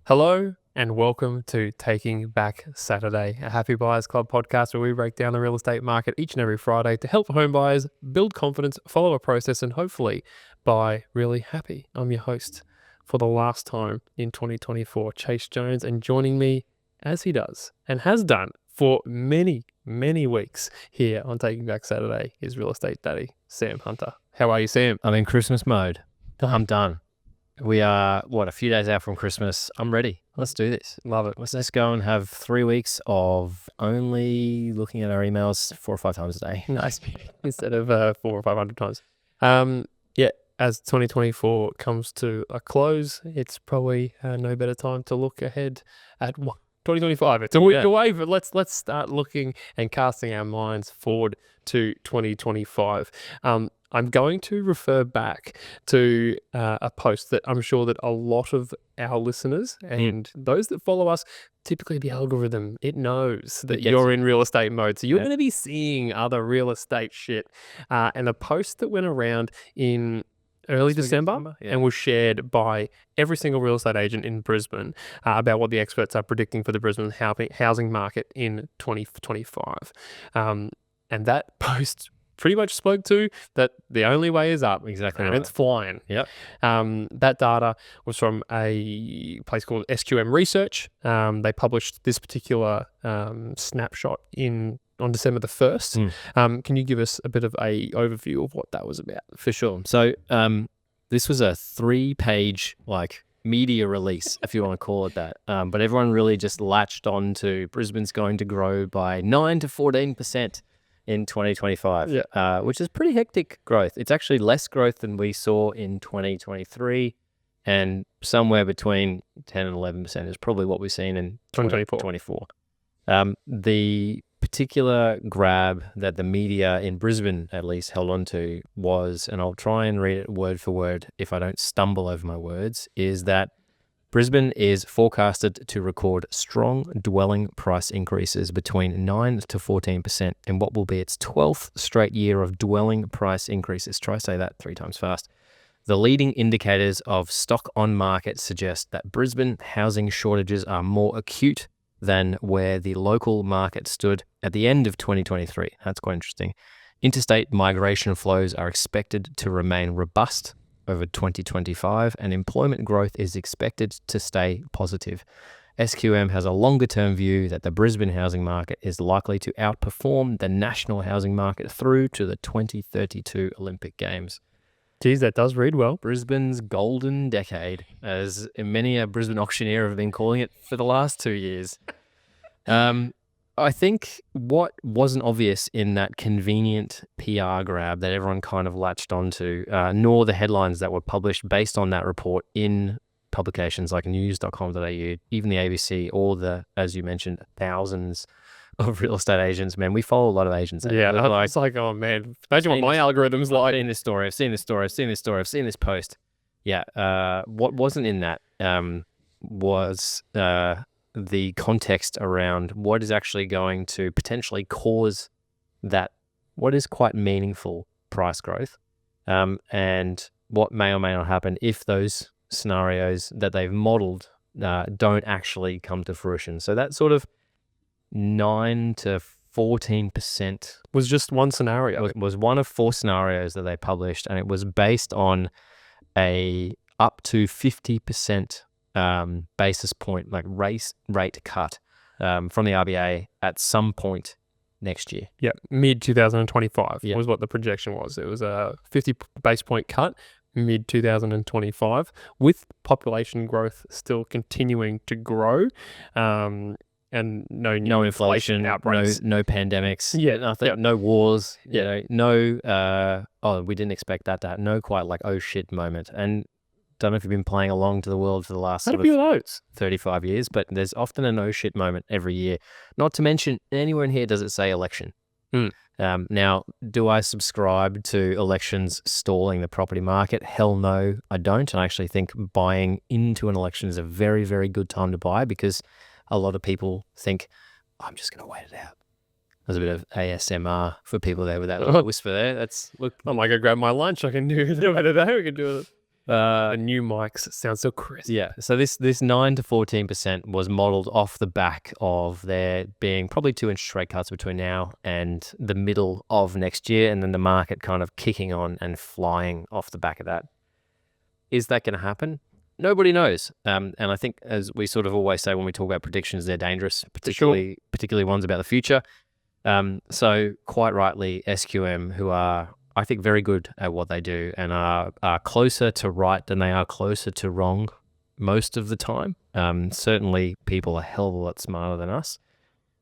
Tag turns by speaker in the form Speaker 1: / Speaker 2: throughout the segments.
Speaker 1: Hello and welcome to Taking Back Saturday, a Happy Buyers Club podcast where we break down the real estate market each and every Friday to help home buyers build confidence, follow a process, and hopefully buy really happy. I'm your host for the last time in 2024, Chayse Jones, and joining me as he does and has done for many, many weeks here on Taking Back Saturday is real estate daddy, Sam Hunter. How are you, Sam?
Speaker 2: I'm in Christmas mode. I'm done. We are, a few days out from Christmas. I'm ready. Let's do this.
Speaker 1: Love it.
Speaker 2: Let's go and have 3 weeks of only looking at our emails 4 or 5 times a day.
Speaker 1: Nice. Instead of 400 or 500 times. As 2024 comes to a close, it's probably no better time to look ahead at 2025. It's a week away, but let's start looking and casting our minds forward to 2025. I'm going to refer back to a post that I'm sure that a lot of our listeners and those that follow us, typically the algorithm, it knows that you're in real estate mode. So you're going to be seeing other real estate shit. And a post that went around in early December and was shared by every single real estate agent in Brisbane about what the experts are predicting for the Brisbane housing market in 2025. And that post pretty much spoke to that the only way is up.
Speaker 2: Exactly.
Speaker 1: And it's flying.
Speaker 2: Yep.
Speaker 1: That data was from a place called SQM Research. They published this particular snapshot on December the 1st. Can you give us a bit of a overview of what that was about?
Speaker 2: For sure. So this was a 3-page media release, if you want to call it that. But everyone really just latched on to Brisbane's going to grow by 9 to 14% in 2025, which is pretty hectic growth. It's actually less growth than we saw in 2023, and somewhere between 10 and 11% is probably what we've seen in 2024. The particular grab that the media in Brisbane at least held on to was, and I'll try and read it word for word if I don't stumble over my words, is that Brisbane is forecasted to record strong dwelling price increases between 9 to 14% in what will be its 12th straight year of dwelling price increases. Try to say that 3 times fast. The leading indicators of stock on market suggest that Brisbane housing shortages are more acute than where the local market stood at the end of 2023. That's quite interesting. Interstate migration flows are expected to remain robust over 2025, and employment growth is expected to stay positive. SQM has a longer-term view that the Brisbane housing market is likely to outperform the national housing market through to the 2032 Olympic Games.
Speaker 1: Geez, that does read well.
Speaker 2: Brisbane's golden decade, as many a Brisbane auctioneer have been calling it for the last 2 years. I think what wasn't obvious in that convenient PR grab that everyone kind of latched onto, nor the headlines that were published based on that report in publications like news.com.au, even the ABC, or the, as you mentioned, thousands of real estate agents. Man, we follow a lot of agents.
Speaker 1: Yeah, it's like, oh man, imagine what my algorithm's like.
Speaker 2: I've seen this story, I've seen this story, I've seen this story, I've seen this post. Yeah, what wasn't in that was the context around what is actually going to potentially cause that, what is quite meaningful price growth, and what may or may not happen if those scenarios that they've modeled don't actually come to fruition. So that sort of 9 to 14%
Speaker 1: was just one scenario.
Speaker 2: Was one of 4 scenarios that they published, and it was based on a up to 50% basis point rate cut from the RBA at some point next year.
Speaker 1: Yeah, mid 2025 was what the projection was. It was a 50 base point cut mid 2025, with population growth still continuing to grow, and no inflation outbreaks,
Speaker 2: no pandemics,
Speaker 1: nothing,
Speaker 2: no wars, we didn't expect that to happen. No quite oh shit moment. And don't know if you've been playing along to the world for the last
Speaker 1: sort of
Speaker 2: 35 years, but there's often a no shit moment every year. Not to mention, anywhere in here does it say election. Now, do I subscribe to elections stalling the property market? Hell no, I don't. And I actually think buying into an election is a very, very good time to buy, because a lot of people think, I'm just going to wait it out. There's a bit of ASMR for people there with that little whisper there. Look,
Speaker 1: I might go grab my lunch. I can do it today. We can do it. The new mics sound so crisp.
Speaker 2: Yeah. So this 9 to 14% was modeled off the back of there being probably 2 interest rate cuts between now and the middle of next year, and then the market kind of kicking on and flying off the back of that. Is that going to happen? Nobody knows. And I think, as we sort of always say when we talk about predictions, they're dangerous, particularly ones about the future. So quite rightly, SQM, who are, I think, very good at what they do and are closer to right than they are closer to wrong most of the time. Certainly people are a hell of a lot smarter than us.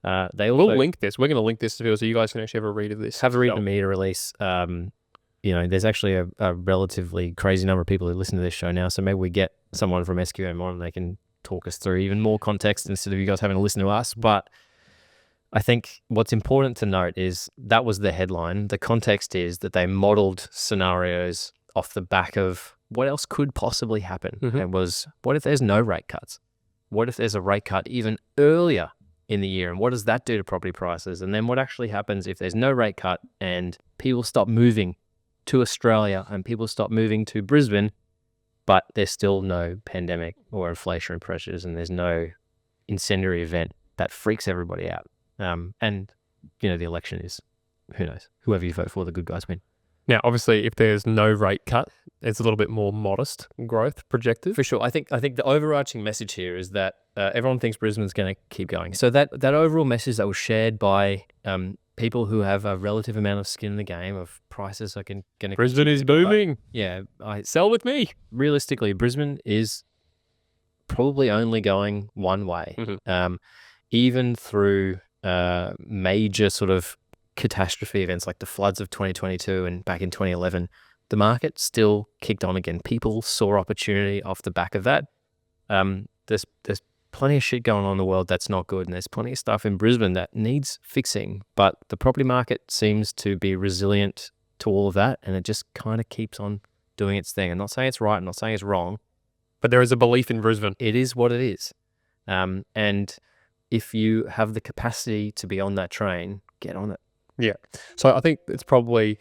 Speaker 1: We'll link this. We're going to link this to people so you guys can actually have a read of this.
Speaker 2: Have a read of the media release. There's actually a relatively crazy number of people who listen to this show now, so maybe we get someone from SQM on and they can talk us through even more context instead of you guys having to listen to us. But I think what's important to note is that was the headline. The context is that they modeled scenarios off the back of what else could possibly happen.
Speaker 1: Mm-hmm.
Speaker 2: It was, what if there's no rate cuts? What if there's a rate cut even earlier in the year? And what does that do to property prices? And then what actually happens if there's no rate cut and people stop moving to Australia and people stop moving to Brisbane, but there's still no pandemic or inflationary pressures and there's no incendiary event that freaks everybody out. And the election is, who knows, whoever you vote for, the good guys win.
Speaker 1: Now, obviously, if there's no rate cut, it's a little bit more modest growth projected.
Speaker 2: For sure. I think the overarching message here is that everyone thinks Brisbane's going to keep going. So that overall message that was shared by people who have a relative amount of skin in the game of prices are going to...
Speaker 1: Brisbane is booming.
Speaker 2: Yeah.
Speaker 1: Sell with me.
Speaker 2: Realistically, Brisbane is probably only going one way.
Speaker 1: Mm-hmm.
Speaker 2: Even through major sort of catastrophe events like the floods of 2022 and back in 2011, the market still kicked on again. People saw opportunity off the back of that. There's plenty of shit going on in the world that's not good, and there's plenty of stuff in Brisbane that needs fixing, but the property market seems to be resilient to all of that, and it just kind of keeps on doing its thing. I'm not saying it's right, I'm not saying it's wrong,
Speaker 1: but there is a belief in Brisbane.
Speaker 2: It is what it is. And if you have the capacity to be on that train, get on it.
Speaker 1: Yeah. So I think it's probably,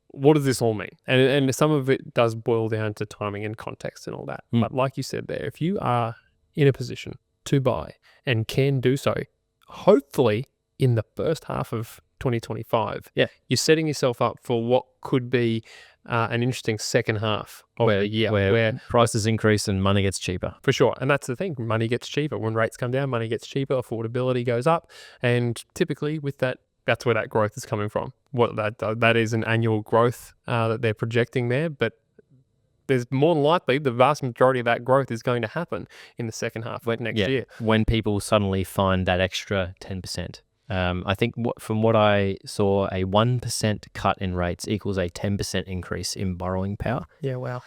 Speaker 1: what does this all mean? And some of it does boil down to timing and context and all that. But like you said there, if you are in a position to buy and can do so, hopefully in the first half of 2025, you're setting yourself up for what could be an interesting second half of the year
Speaker 2: where prices increase and money gets cheaper.
Speaker 1: For sure. And that's the thing. Money gets cheaper. When rates come down, money gets cheaper, affordability goes up. And typically with that, that's where that growth is coming from. What that is an annual growth that they're projecting there, but there's more than likely the vast majority of that growth is going to happen in the second half of next year.
Speaker 2: When people suddenly find that extra 10%. I think from what I saw, a 1% cut in rates equals a 10% increase in borrowing power.
Speaker 1: Yeah, wow.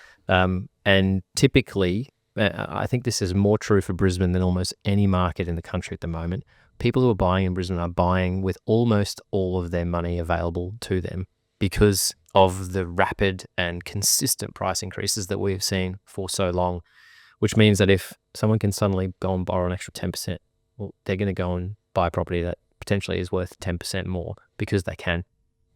Speaker 2: And typically, I think this is more true for Brisbane than almost any market in the country at the moment. People who are buying in Brisbane are buying with almost all of their money available to them because of the rapid and consistent price increases that we've seen for so long, which means that if someone can suddenly go and borrow an extra 10%, well, they're going to go and buy property that potentially is worth 10% more because they can.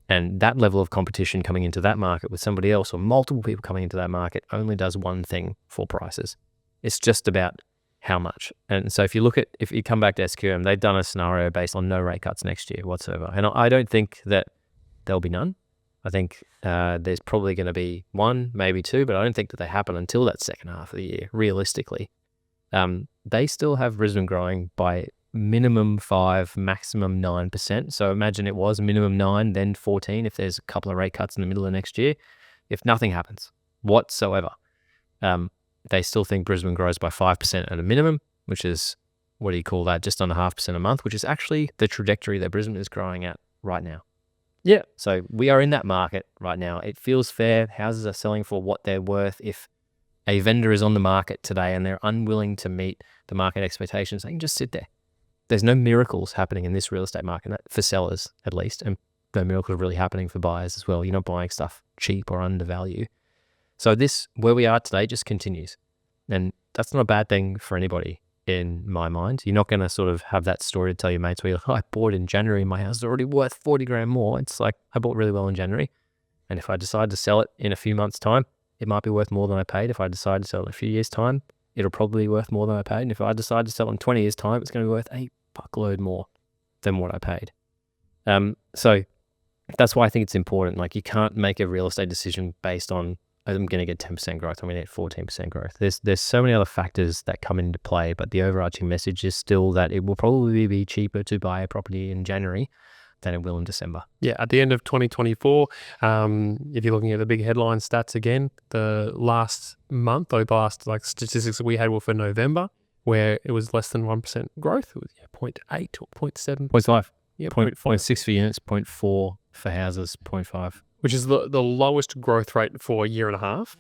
Speaker 2: And that level of competition coming into that market with somebody else or multiple people coming into that market only does one thing for prices. It's just about how much. And so if you come back to SQM, they've done a scenario based on no rate cuts next year whatsoever. And I don't think that there'll be none. I think there's probably going to be one, maybe two, but I don't think that they happen until that second half of the year, realistically. They still have Brisbane growing by minimum 5, maximum 9%. So imagine it was minimum 9, then 14 if there's a couple of rate cuts in the middle of next year. If nothing happens whatsoever, they still think Brisbane grows by 5% at a minimum, which is, what do you call that, just under 0.5% a month, which is actually the trajectory that Brisbane is growing at right now.
Speaker 1: Yeah.
Speaker 2: So we are in that market right now. It feels fair. Houses are selling for what they're worth. If a vendor is on the market today and they're unwilling to meet the market expectations, they can just sit there. There's no miracles happening in this real estate market, for sellers at least, and no miracles really happening for buyers as well. You're not buying stuff cheap or undervalued. So this, where we are today, just continues. And that's not a bad thing for anybody in my mind. You're not going to sort of have that story to tell your mates where you're like, I bought in January, my house is already worth 40 grand more. It's like, I bought really well in January. And if I decide to sell it in a few months' time, it might be worth more than I paid. If I decide to sell in a few years' time, it'll probably be worth more than I paid. And if I decide to sell in 20 years' time, it's going to be worth a fuckload more than what I paid. So that's why I think it's important. Like, you can't make a real estate decision based on, I'm going to get 10% growth, I'm going to get 14% growth. There's so many other factors that come into play, but the overarching message is still that it will probably be cheaper to buy a property in January than it will in December.
Speaker 1: Yeah, at the end of 2024, if you're looking at the big headline stats again, the last month, or the last like statistics that we had were for November, where it was less than 1% growth. It was 0.8 or 0.7.
Speaker 2: 0.5.
Speaker 1: Yeah,
Speaker 2: 0.6 for units, 0.4 for houses, 0.5.
Speaker 1: Which is the lowest growth rate for a year and a half,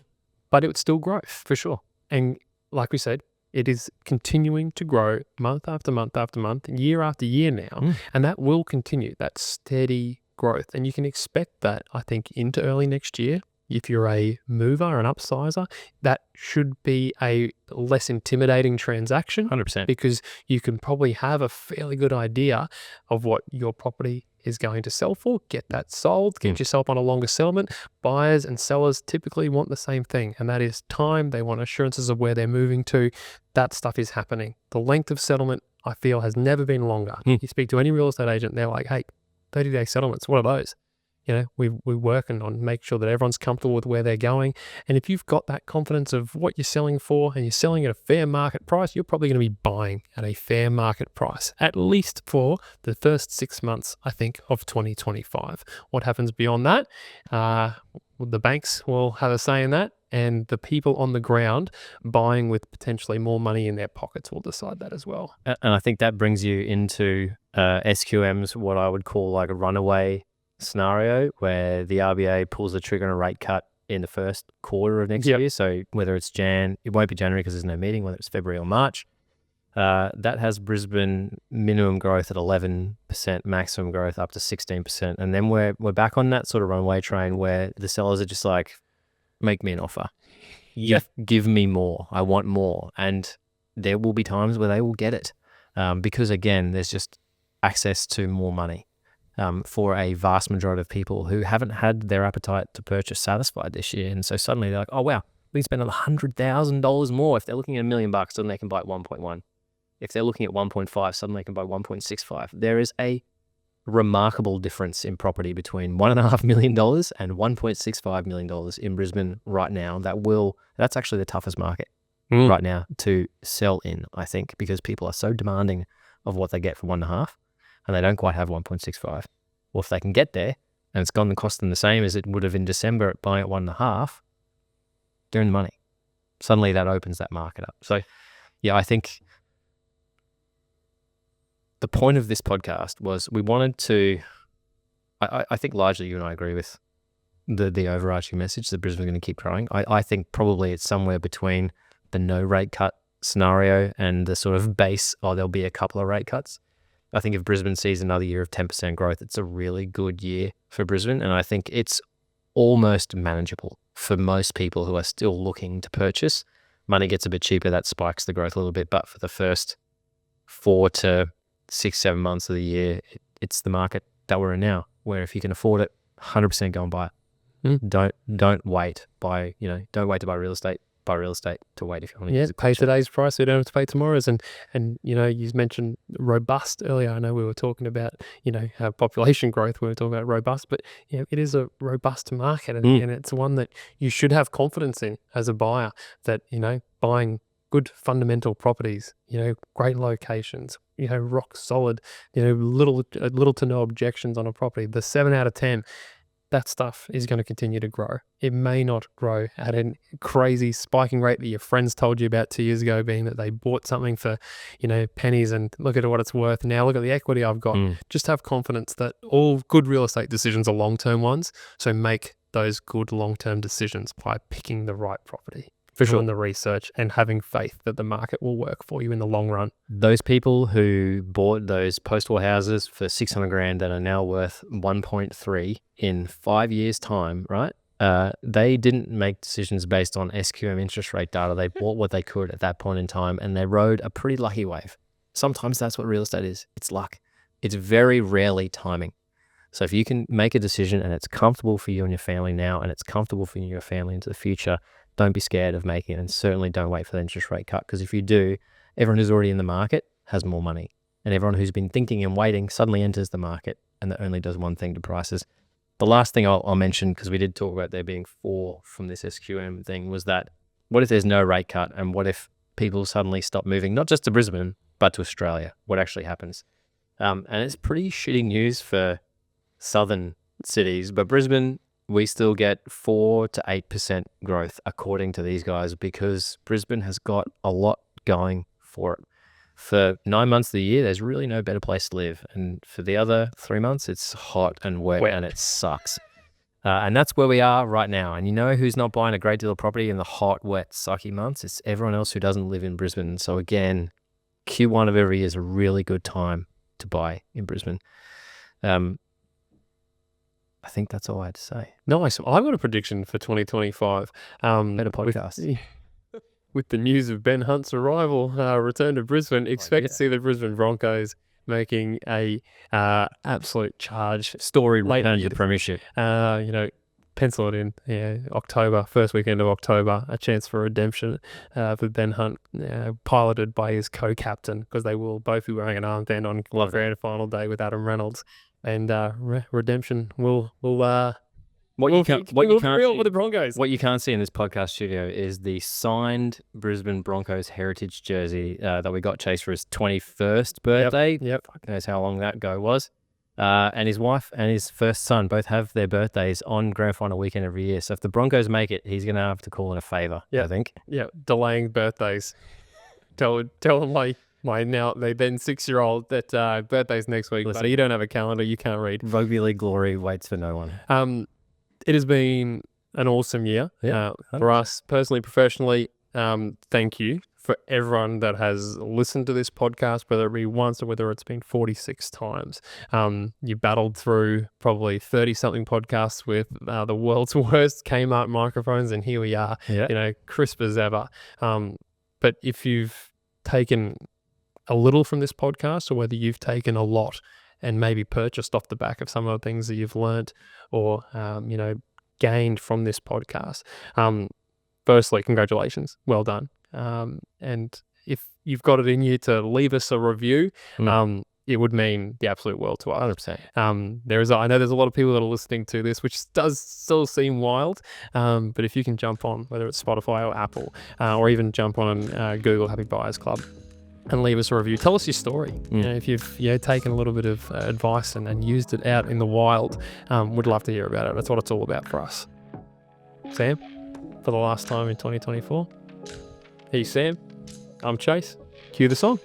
Speaker 1: but it's still growth for sure. And like we said, it is continuing to grow month after month after month, year after year now, and that will continue, that steady growth. And you can expect that, I think, into early next year. If you're a mover, an upsizer, that should be a less intimidating transaction.
Speaker 2: 100%.
Speaker 1: Because you can probably have a fairly good idea of what your property is going to sell for, get that sold, get yourself on a longer settlement. Buyers and sellers typically want the same thing, and that is time. They want assurances of where they're moving to. That stuff is happening. The length of settlement, I feel, has never been longer. You speak to any real estate agent, they're like, hey, 30-day settlements, what are those? You know, we're working on make sure that everyone's comfortable with where they're going. And if you've got that confidence of what you're selling for and you're selling at a fair market price, you're probably going to be buying at a fair market price, at least for the first 6 months, I think, of 2025. What happens beyond that? The banks will have a say in that, and the people on the ground buying with potentially more money in their pockets will decide that as well.
Speaker 2: And I think that brings you into SQM's, what I would call like a runaway scenario, where the RBA pulls the trigger on a rate cut in the first quarter of next year. So whether it's it won't be January because there's no meeting, whether it's February or March, that has Brisbane minimum growth at 11%, maximum growth up to 16%. And then we're back on that sort of runway train where the sellers are just like, make me an offer. Give me more. I want more. And there will be times where they will get it. Because again, there's just access to more money. For a vast majority of people who haven't had their appetite to purchase satisfied this year. And so suddenly they're like, oh, wow, we can spend $100,000 more. If they're looking at $1 million, suddenly they can buy at 1.1. If they're looking at 1.5, suddenly they can buy 1.65. There is a remarkable difference in property between $1.5 million and $1.65 million in Brisbane right now. That's actually the toughest market right now to sell in, I think, because people are so demanding of what they get for 1.5. and they don't quite have 1.65. Well, if they can get there and it's going to cost them the same as it would have in December at buying at 1.5, they're in the money. Suddenly that opens that market up. So yeah, I think the point of this podcast was we wanted to, I think largely you and I agree with the overarching message that Brisbane's going to keep growing. I think probably it's somewhere between the no rate cut scenario and the sort of base, there'll be a couple of rate cuts. I think if Brisbane sees another year of 10% growth, it's a really good year for Brisbane. And I think it's almost manageable for most people who are still looking to purchase. Money gets a bit cheaper, that spikes the growth a little bit. But for the first 4 to 6, 7 months of the year, it's the market that we're in now, where if you can afford it, 100% go and buy it. Don't wait. Don't wait to buy real estate. Buy real estate to wait if you want to use it.
Speaker 1: Pay today's price so you don't have to pay tomorrow's. And you mentioned robust earlier. I know we were talking about population growth. We were talking about robust, but it is a robust market, and it's one that you should have confidence in as a buyer. That buying good fundamental properties, great locations, rock solid, little to no objections on a property. The 7 out of 10. That stuff is going to continue to grow. It may not grow at a crazy spiking rate that your friends told you about 2 years ago, being that they bought something for, pennies and look at what it's worth. Now look at the equity I've got. Just have confidence that all good real estate decisions are long-term ones. So make those good long-term decisions by picking the right property. For sure. Doing the research and having faith that the market will work for you in the long run.
Speaker 2: Those people who bought those post-war houses for $600,000 that are now worth 1.3 in 5 years' time, right? They didn't make decisions based on SQM interest rate data. They bought what they could at that point in time, and they rode a pretty lucky wave. Sometimes that's what real estate is. It's luck. It's very rarely timing. So if you can make a decision and it's comfortable for you and your family now, and it's comfortable for you and your family into the future, don't be scared of making it, and certainly don't wait for the interest rate cut, because if you do, everyone who's already in the market has more money, and everyone who's been thinking and waiting suddenly enters the market, and that only does one thing to prices. The last thing I'll mention, because we did talk about there being 4 from this SQM thing, was that what if there's no rate cut, and what if people suddenly stop moving, not just to Brisbane, but to Australia? What actually happens? And it's pretty shitty news for southern cities, but Brisbane, we still get 4 to 8% growth according to these guys, because Brisbane has got a lot going for it. For 9 months of the year, there's really no better place to live. And for the other 3 months, it's hot and wet. And it sucks. And that's where we are right now. And you know who's not buying a great deal of property in the hot, wet, sucky months? It's everyone else who doesn't live in Brisbane. So again, Q1 of every year is a really good time to buy in Brisbane. I think that's all I had to say.
Speaker 1: Nice. I've got a prediction for 2025.
Speaker 2: Better podcast.
Speaker 1: With the news of Ben Hunt's arrival, return to Brisbane, expect to see the Brisbane Broncos making a absolute charge.
Speaker 2: Story return to the premiership.
Speaker 1: Pencil it in. Yeah, October, first weekend of October, a chance for redemption for Ben Hunt, piloted by his co-captain, because they will both be wearing an armband on grand final day with Adam Reynolds, and redemption will. What you can't see
Speaker 2: in this podcast studio is the signed Brisbane Broncos heritage jersey that we got Chayse for his 21st birthday.
Speaker 1: Yep.
Speaker 2: Fuck knows how long that ago was. And his wife and his first son both have their birthdays on grand final weekend every year. So if the Broncos make it, he's going to have to call in a favor, I think.
Speaker 1: Yeah, delaying birthdays. Tell them my now they then 6-year-old that birthday's next week. Listen, but you don't have a calendar, you can't read.
Speaker 2: Rugby league glory waits for no one.
Speaker 1: It has been an awesome year for us personally, professionally. Thank you for everyone that has listened to this podcast, whether it be once or whether it's been 46 times. You battled through probably 30-something podcasts with the world's worst Kmart microphones, and here we are, crisp as ever. But if you've taken a little from this podcast, or whether you've taken a lot and maybe purchased off the back of some of the things that you've learned or, gained from this podcast. Firstly, congratulations. Well done. And if you've got it in you to leave us a review, it would mean the absolute world to us.
Speaker 2: 100%.
Speaker 1: I know there's a lot of people that are listening to this, which does still seem wild. But if you can jump on, whether it's Spotify or Apple, or even jump on Google Happy Buyers Club, and leave us a review. Tell us your story. If you've taken a little bit of advice and used it out in the wild, we'd love to hear about it. That's what it's all about for us. Sam, for the last time in 2024. Hey Sam, I'm Chayse. Cue the song.